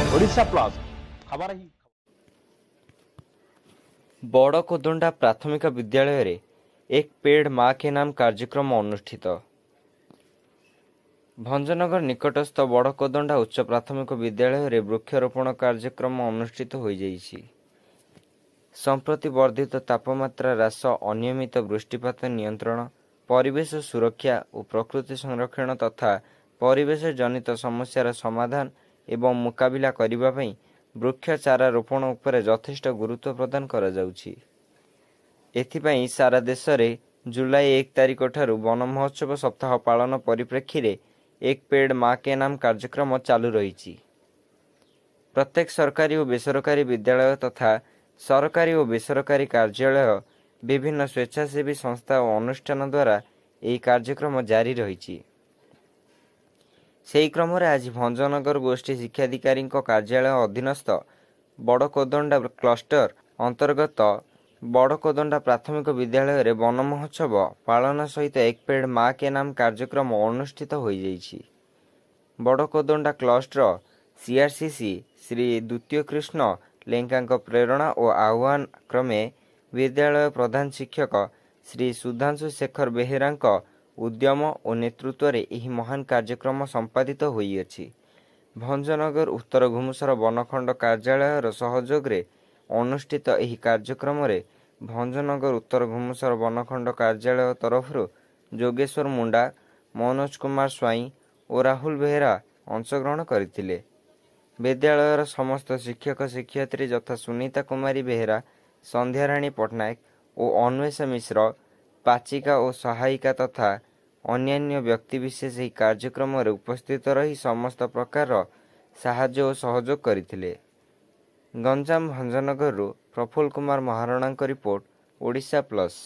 Odisha plus खबर ही बड़कोदंडा प्राथमिक विद्यालय रे एक पेड़ माँ के नाम कार्यक्रम अनुष्ठित। भंजनगर निकटस्थ बड़कोदंडा उच्च प्राथमिक विद्यालय रे वृक्षरोपण कार्यक्रम अनुष्ठित हो जाइछि। संप्रति वर्धित तापमात्रा ह्रास, अनियमित वृष्टिपात नियंत्रण, परिवेश सुरक्षा और प्रकृति संरक्षण तथा परिवेश जनित समस्यार समाधान एवं मुकाबिला करिबा पई वृक्ष चारा रोपण उपरे यथेष्ट गुरुत्व प्रदान करा जाउछि। एथिपाई सारा देश रे जुलाई 1 तारिख ठारू वन महोत्सव सप्ताह पालन परिप्रेक्षी रे एक पेड़ माँ के नाम कार्यक्रम चालू रही। प्रत्येक सरकारी और बेसरकारी विद्यालय तथा सरकारी और बेसरकारी कार्यालय, विभिन्न स्वेच्छासेवी संस्था और अनुष्ठान द्वारा यह कार्यक्रम जारी रही। सेही क्रम आज भंजनगर गोष्ठी शिक्षाधिकारी कार्यालय अधीनस्थ बड़कोदंडा क्लस्टर अंतर्गत बड़कोदंडा प्राथमिक विद्यालय रे वन महोत्सव पालन सहित एक पेड़ माँ के नाम कार्यक्रम अनुष्ठित हो जाइछि। बड़कोदंडा क्लस्टर सीआरसीसी श्री द्वितीय कृष्ण लेंका प्रेरणा और आह्वान क्रमे विद्यालय प्रधान शिक्षक श्री सुधांशु शेखर बेहेरा उद्यम और नेतृत्व रे यह महान कार्यक्रम संपादित होइअछि। भंजनगर उत्तर घुमुसर वनखंड कार्यालय सहयोग रे अनुष्ठित यह कार्यक्रम रे भंजनगर उत्तर घुमुसर वनखंड कार्यालय तरफ जोगेश्वर मुंडा, मनोज कुमार स्वाई और राहुल बेहेरा अंशग्रहण करथिले। विद्यालयर समस्त शिक्षक शिक्षयित्री यथा सुनीता कुमारी बेहेरा, संध्याराणी पट्टनायक और अन्वेषा मिश्र, पाचिका और सहायिका तथा अन्यान्य व्यक्तिविशेष ଏହି କାର୍ଯ୍ୟକ୍ରମରେ ଉପସ୍ଥିତ ରହି ସମସ୍ତ ପ୍ରକାରର ସାହାଯ୍ୟ ଓ ସହଯୋଗ କରିଥିଲେ। ଗଞ୍ଜାମ ଭଞ୍ଜନଗରରୁ ପ୍ରଫୁଲ୍ଲ କୁମାର ମହାରଣାଙ୍କ ରିପୋର୍ଟ, ଓଡ଼ିଶା ପ୍ଲସ୍।